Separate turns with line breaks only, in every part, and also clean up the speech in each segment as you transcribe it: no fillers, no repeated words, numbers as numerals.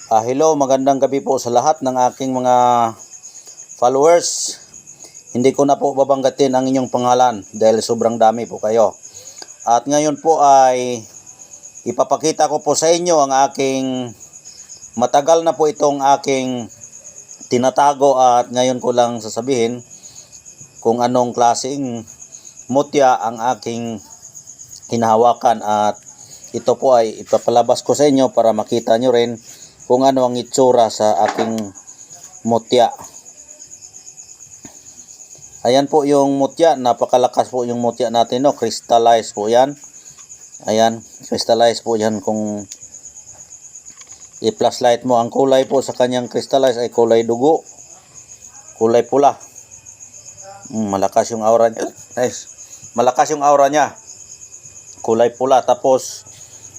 Hello, magandang gabi po sa lahat ng aking mga followers. Hindi ko na po babanggatin ang inyong pangalan dahil sobrang dami po kayo. At ngayon po ay ipapakita ko po sa inyo ang aking matagal na po itong aking tinatago at ngayon ko lang sasabihin kung anong klaseng mutya ang aking hinahawakan, at ito po ay ipapalabas ko sa inyo para makita nyo rin kung ano ang itsura sa aking mutya. Ayan po yung mutya, napakalakas po yung mutya natin, no? Crystallized po yan. Ayan, crystallized po yan. Kung i-flashlight mo, ang kulay po sa kanyang crystallized ay kulay dugo, kulay pula. Malakas yung aura niya. Nice. Malakas yung aura niya, kulay pula. Tapos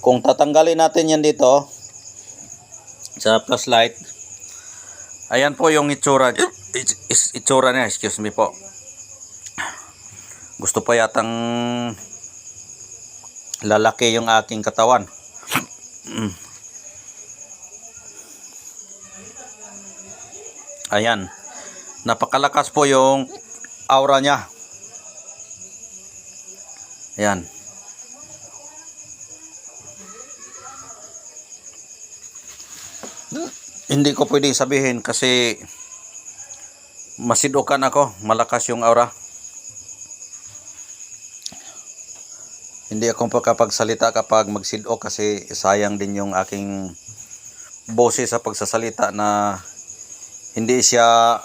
kung tatanggalin natin yan dito sa flashlight, ayan po yung itsura niya. Excuse me po, gusto pa yatang lalaki yung aking katawan. Ayan, napakalakas po yung aura niya. Ayan. Hindi ko pwedeng sabihin kasi masidukan ako, malakas yung aura. Hindi ako makapagsalita kapag magsidok kasi sayang din yung aking boses sa pagsasalita na hindi siya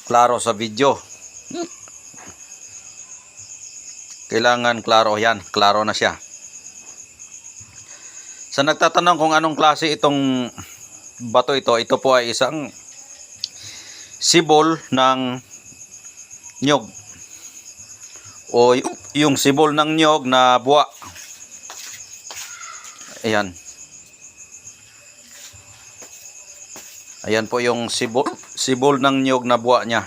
klaro sa video. Kailangan klaro yan, klaro na siya. Sa nagtatanong kung anong klase itong bato ito po ay isang sibol ng nyog o yung sibol ng nyog na buwa. Ayan. Ayan po yung sibol ng nyog na buwa niya.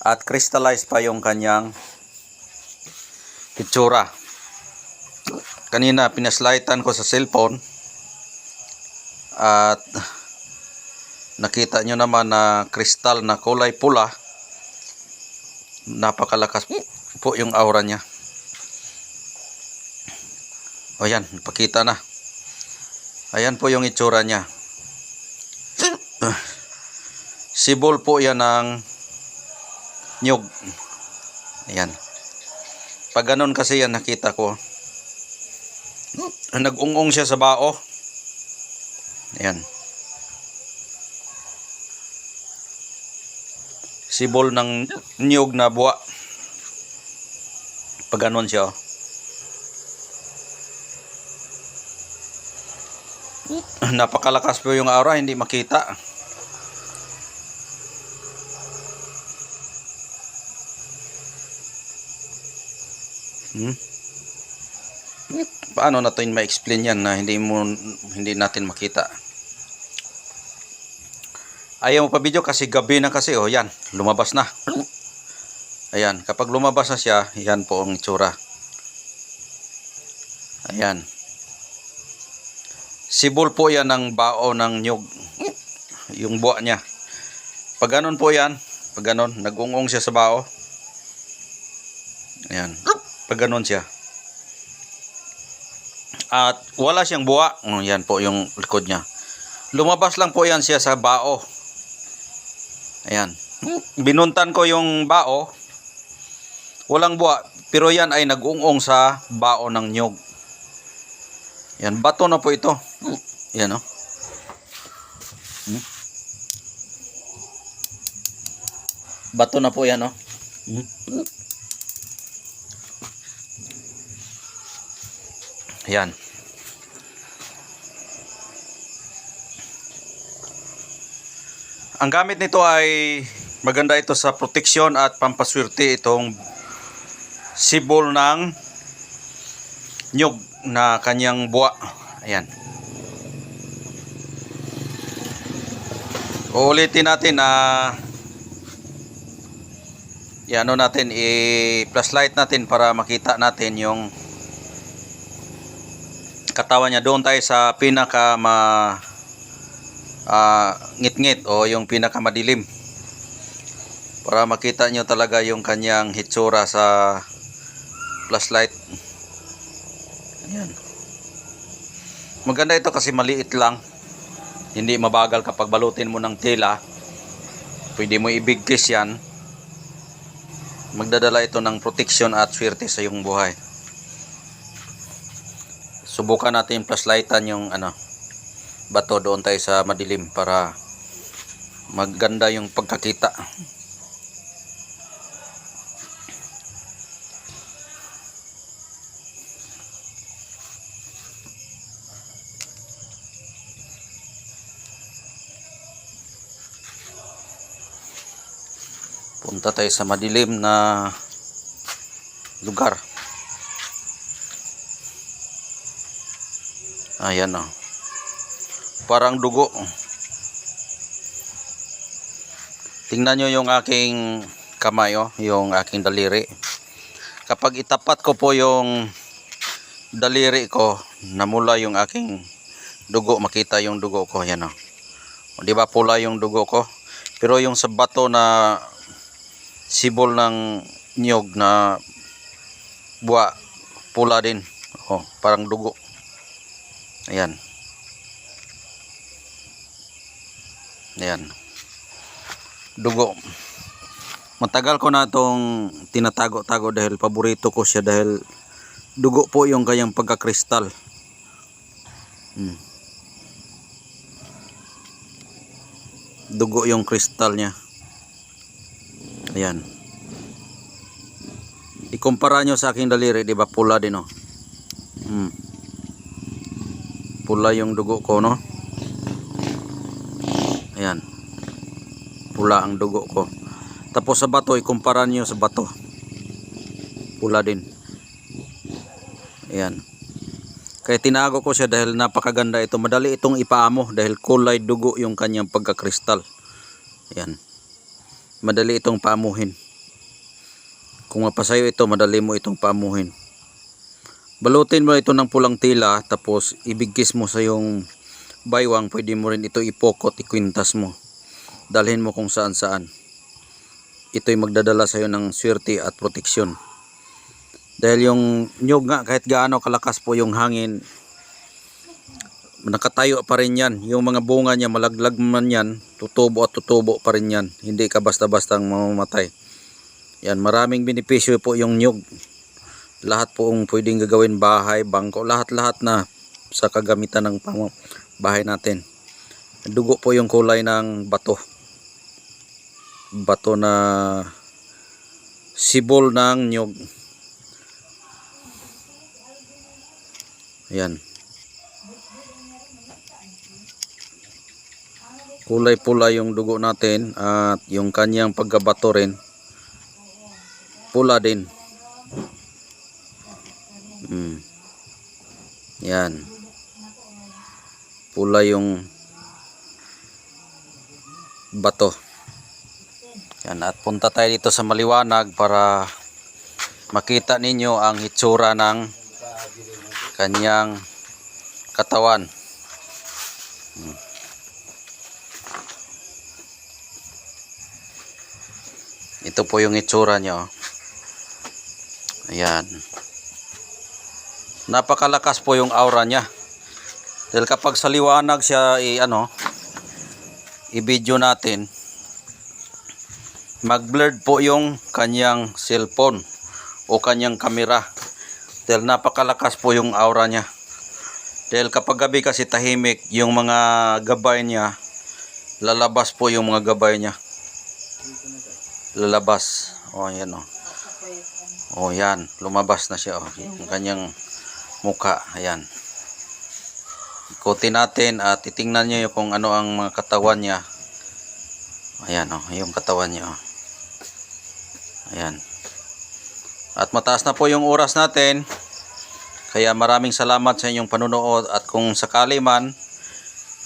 At crystallized pa yung kanyang itsura. Kanina pinaslightan ko sa cellphone at nakita nyo naman na kristal na kulay pula. Napakalakas po yung aura niya. O yan, pakita na. Ayan po yung itsura niya. Sibol po yan ng nyog. Ayan. Pag ganun kasi yan nakita ko, nag-ungong siya sa bao. Ayan. Sibol ng nyog na buwa. Pag ganun siya, oh. Napakalakas po yung aura, hindi makita. Paano natin ma-explain yan na hindi natin makita? Ayaw mo pa video kasi gabi na kasi, oh yan, lumabas na. Ayan, kapag lumabas na siya, yan po ang itsura. Ayan. Sibol po yan ng bao ng nyog, yung buwa niya. Pag ganun po yan, pag ganun, nag-ungong siya sa bao. Ayan, pag ganun siya. At wala siyang buwa. Yan po yung likod niya. Lumabas lang po yan siya sa bao. Ayan. Binuntan ko yung bao. Walang buwa. Pero yan ay nag-ungong sa bao ng nyog. Yan. Bato na po ito. Yan, oh. Bato na po yan, oh. Yan. Ang gamit nito ay maganda ito sa proteksyon at pampaswerte, itong sibol ng nyog na kanyang buwa. Ayan. Uulitin natin na i-ano natin, i-flashlight natin para makita natin yung katawan niya. Doon tayo sa pinaka ngit-ngit o yung pinaka madilim, para makita nyo talaga yung kanyang hitsura sa flashlight. Ayan. Maganda ito kasi maliit lang, hindi mabagal. Kapag balutin mo ng tela, pwede mo ibigkis yan. Magdadala ito ng protection at swerte sa iyong buhay. Subukan natin flashlightan yung bato. Doon tayo sa madilim para maganda yung pagkakita. Punta tayo sa madilim na lugar. Ayan o. Parang dugo. Tingnan nyo yung aking kamay, yung aking daliri. Kapag itapat ko po yung daliri ko, namula yung aking dugo, makita yung dugo ko. Ayan o. Di ba pula yung dugo ko? Pero yung sa bato na sibol ng nyog na buwa, pula din. Parang dugo. Ayan. Ayan. Dugo. Matagal ko na itong tinatago-tago dahil paborito ko siya, dahil dugo po yung kanyang pagkakristal. Dugo yung kristal niya. Ayan. Ikumpara nyo sa aking daliri, di ba pula din Pula yung dugo ko, no? Ayan. Pula ang dugo ko. Tapos sa bato, ikumpara nyo sa bato. Pula din. Ayan. Kaya tinago ko siya dahil napakaganda ito. Madali itong ipaamo dahil kulay dugo yung kanyang pagkakristal. Ayan. Madali itong paamuhin. Kung mapasayo ito, madali mo itong paamuhin. Balutin mo ito ng pulang tela, tapos ibigkis mo sa yung baywang. Pwede mo rin ito ipokot, ikwintas mo. Dalhin mo kung saan saan. Ito'y magdadala sa iyo ng swerte at proteksyon. Dahil yung nyug nga, kahit gaano kalakas po yung hangin, nakatayo pa rin yan. Yung mga bunga niya, malaglag man yan, tutubo at tutubo pa rin yan. Hindi ka basta-bastang mamamatay. Yan, maraming benepisyo po yung nyug. Lahat po ang pwedeng gagawin, bahay, bangko, lahat-lahat na sa kagamitan ng bahay natin. Dugo po yung kulay ng bato. Bato na sibol ng nyug. Ayan. Kulay pula yung dugo natin at yung kanyang pagkabato rin pula din. Yan. Pula yung bato. Yan, at punta tayo dito sa maliwanag para makita ninyo ang hitsura ng kanyang katawan. Ito po yung hitsura nyo. Ayan. Napakalakas po yung aura niya. Dahil kapag sa liwanag siya i-video natin, mag-blurred po yung kanyang cellphone o kanyang kamera. Dahil napakalakas po yung aura niya. Dahil kapag gabi kasi tahimik, yung mga gabay niya, lalabas po yung mga gabay niya. Lalabas. Yan yan, lumabas na siya yung kanyang mukha. Ayan. Ikutin natin at titingnan niyo kung ano ang mga katawan niya. Ayan yung katawan niya. Ayan. At mataas na po yung oras natin. Kaya maraming salamat sa inyong panunood, at kung sakali man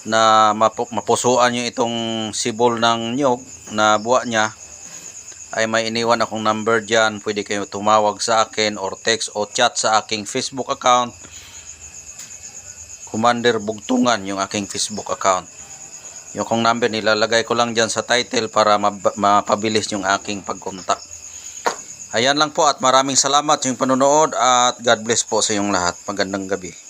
na mapusuan niyo itong sibol ng nyug na buwa niya, ay may iniwan akong number dyan. Pwede kayo tumawag sa akin or text o chat sa aking Facebook account. Commander Bugtungan yung aking Facebook account. Yung kong number nilalagay ko lang dyan sa title para mapabilis yung aking pagkontak. Ayan lang po at maraming salamat yung panonood at God bless po sa inyong lahat. Magandang gabi.